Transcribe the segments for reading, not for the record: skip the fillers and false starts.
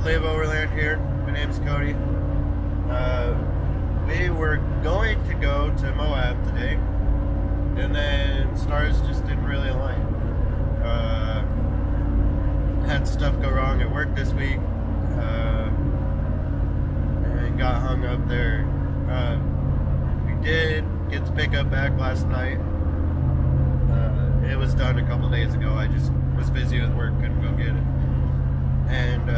live overland here. My name's Cody. We were going to go to Moab today, and then stars just didn't really align. Had stuff go wrong at work this week, and got hung up there. We did get the pickup back last night. It was done a couple days ago. I just was busy with work, couldn't go get it. And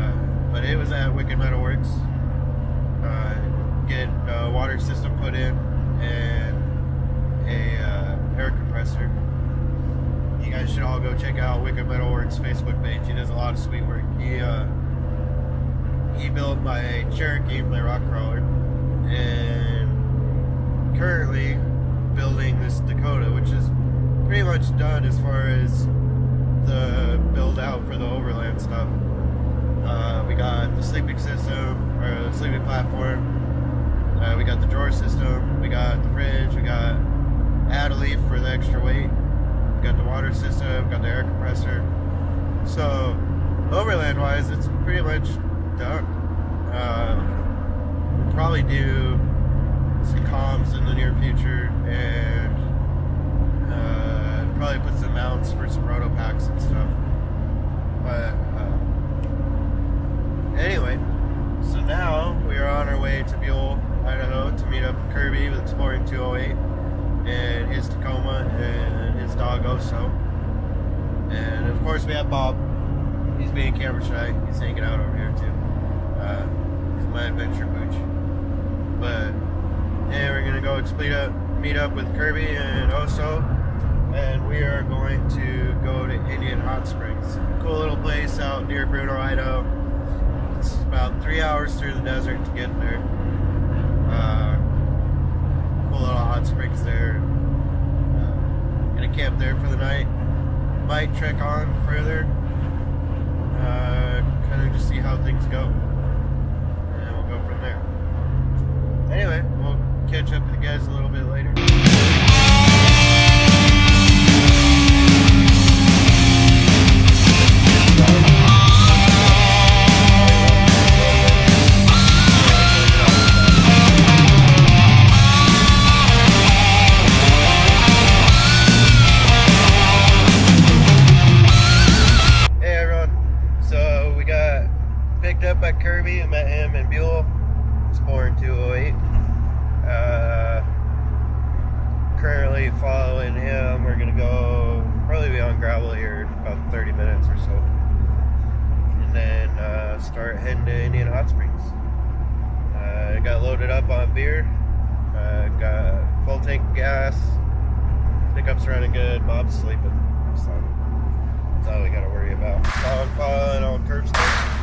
but it was at Wicked Metal Works. Get a water system put in and a air compressor. You guys should all go check out Wicked Metal Works Facebook page. He does a lot of sweet work. He built my Cherokee, my rock crawler, and currently building this Dakota, which is pretty much done as far as the build out for the overland stuff. We got the sleeping system, or the sleeping platform. We got the drawer system. We got the fridge. We got add-a-leaf for the extra weight. We got the water system. Got the air compressor. So, overland-wise, it's pretty much done. We'll probably do some comms in the near future, and probably put some mounts for some roto packs and stuff. But anyway, so now we are on our way to Buell, Idaho, to meet up with Kirby with Exploring 208 and his Tacoma and his dog Oso. And of course we have Bob. He's being camera shy. He's hanging out over here too. He's my adventure pooch. But yeah, we're gonna go meet up with Kirby and Oso, and we are going to go to Indian Hot Springs. Cool little place out near Bruno, Idaho. It's about 3 hours through the desert to get there. Cool little hot springs there. Gonna camp there for the night. Might trek on further. Kind of just see how things go. And we'll go from there. Anyway, we'll catch up with you guys a little bit later. Picked up by Kirby. I met him in Buell, Exploring 208. Currently following him. We're gonna go probably be on gravel here in about 30 minutes or so, and then start heading to Indian Hot Springs. Got loaded up on beer. Got full tank of gas. Pickup's running good. Bob's sleeping, so that's all we gotta worry about. I'm following on curb stuff.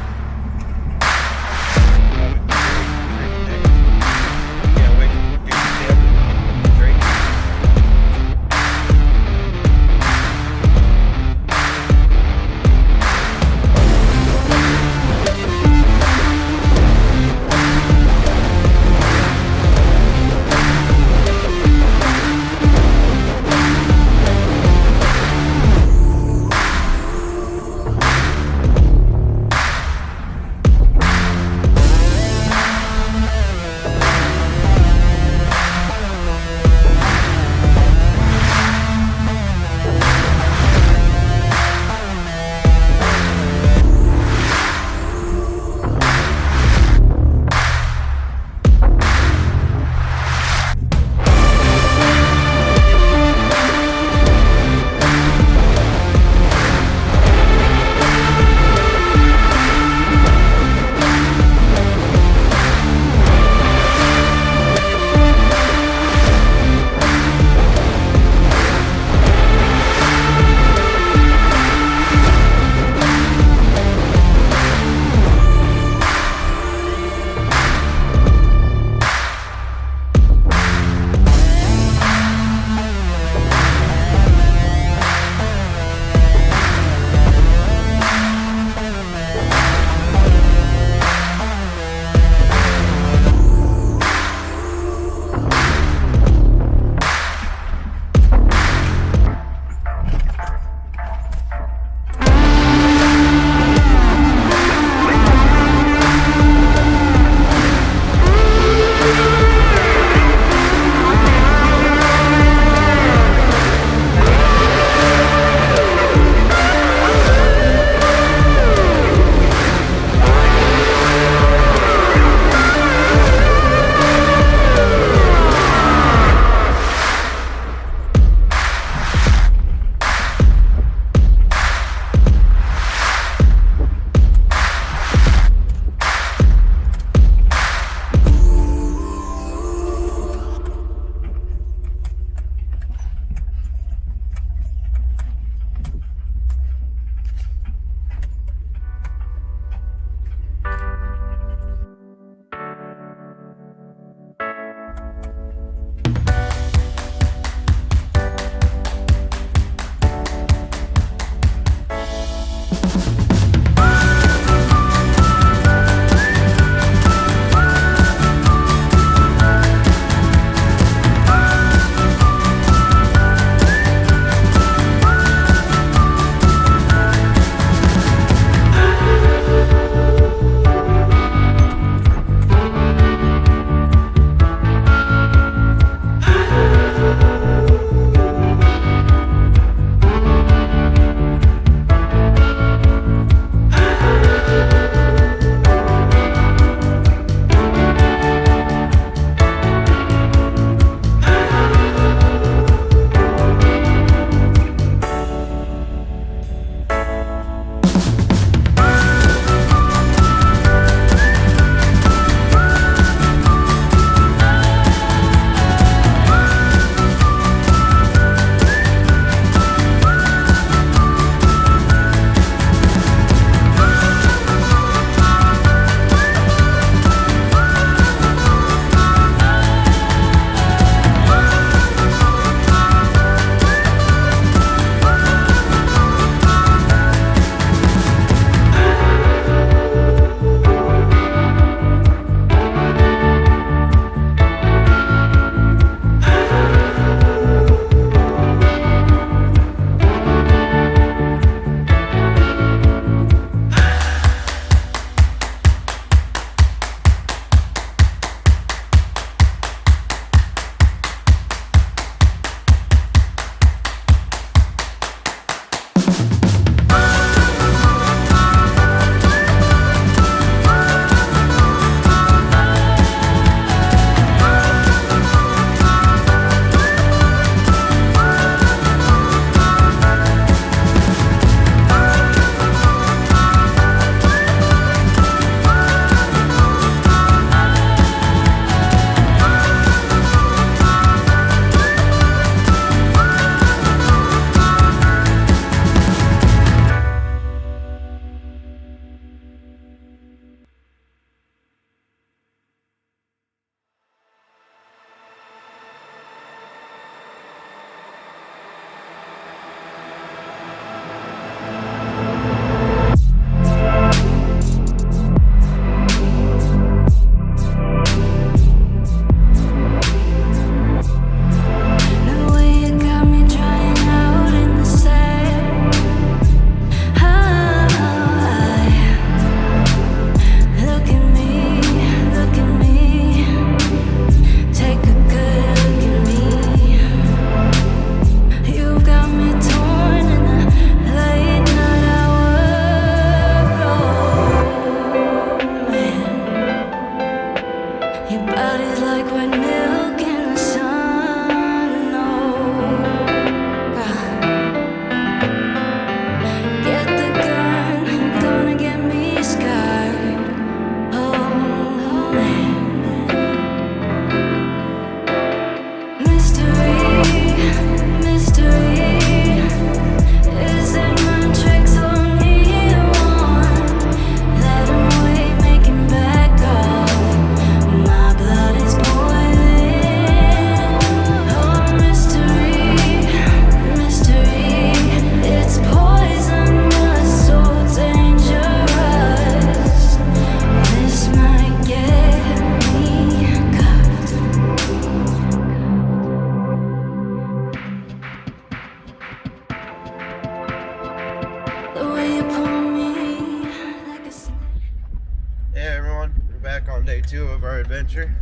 adventure.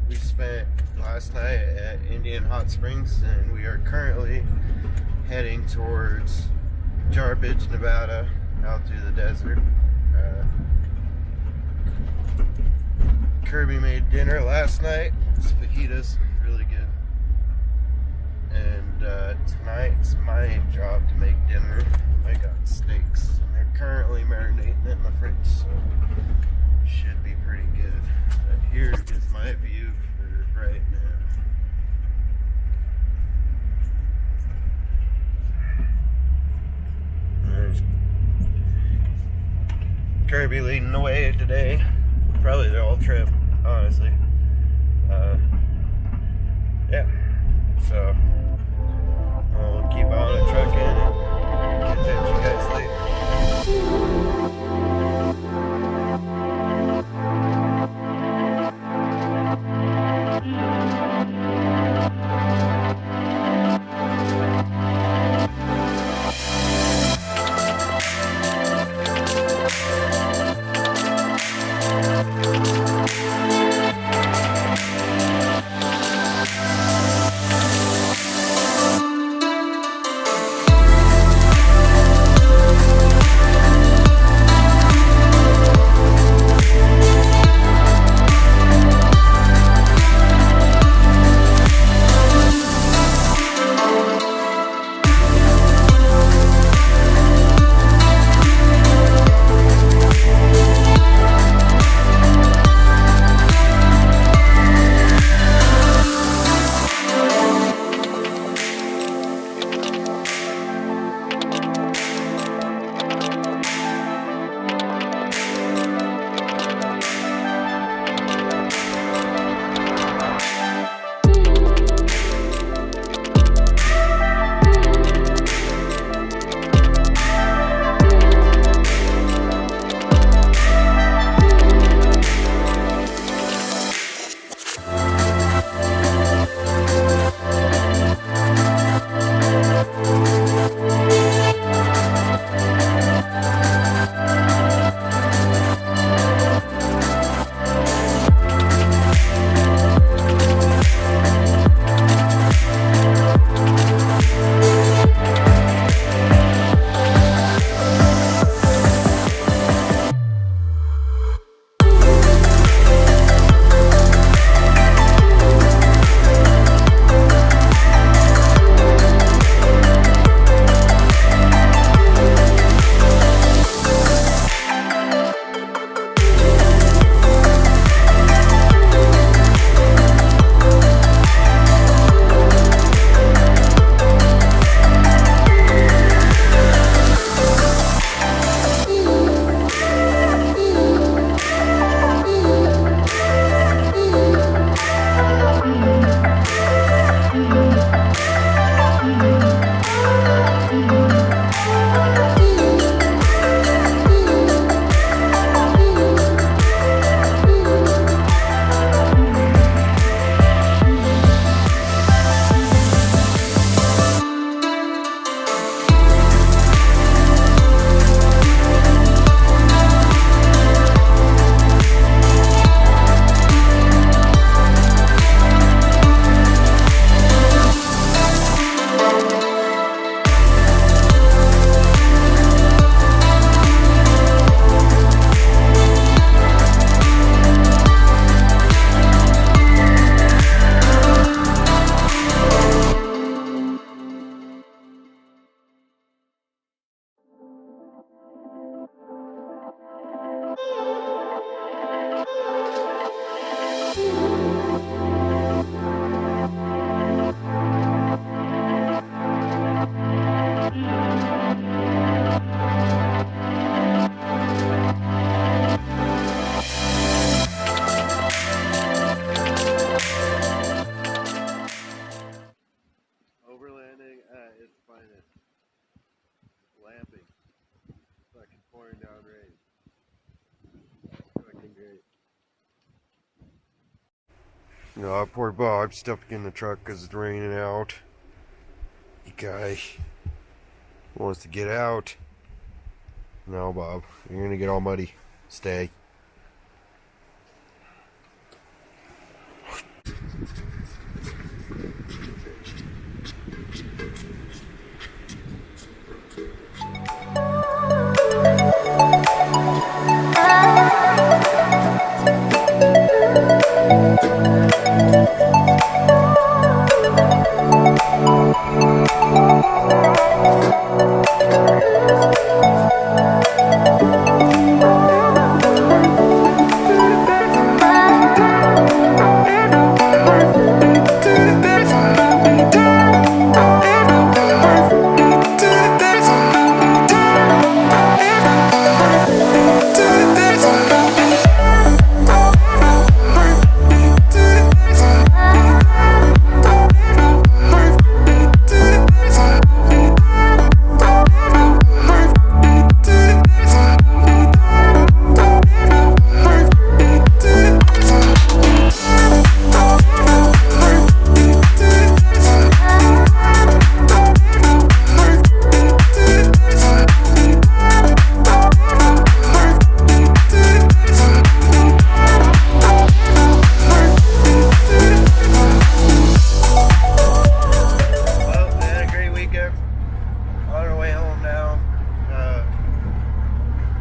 We spent last night at Indian Hot Springs, and we are currently heading towards Jarbidge, Nevada, out through the desert. Kirby made dinner last night. It's fajitas, really good. And tonight it's my job to make dinner. I got steaks, and they're currently marinating in the fridge, so should be pretty good. But here is my view for right now. There's Kirby leading the way today. Probably the whole trip, honestly. Yeah. So we'll keep on the trucking and catch up to you guys later. Overlanding at its finest. Lamping. Fucking pouring down rain. Fucking great. No, poor Bob stuck in the truck because it's raining out. You guy wants to get out. No, Bob, you're gonna get all muddy. Stay.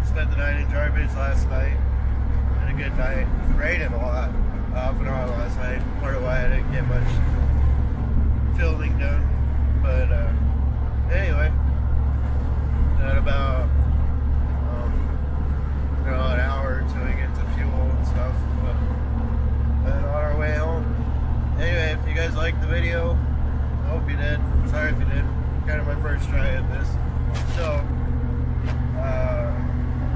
Spent the night in Jarbidge last night. Had a good night. Rained a lot off and on last night. Part of why I didn't get much filming done. But anyway, at about an hour until we get to fuel and stuff. But on our way home. Anyway, if you guys liked the video, I hope you did. Sorry if you didn't. Kind of my first try at this. So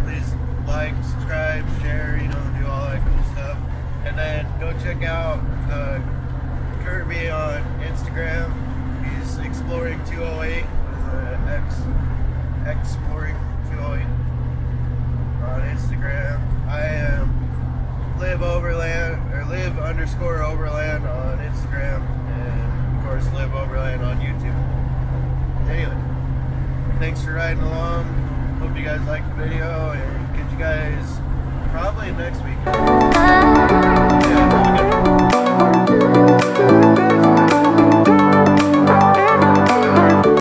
please like, subscribe, share, do all that cool stuff. And then go check out Kirby on Instagram. He's Exploring 208, Exploring 208 on Instagram. I am live_overland on Instagram, and of course Live Overland on YouTube. Anyway, thanks for riding along. Hope you guys liked the video, and catch you guys probably next week. Yeah, have a good one.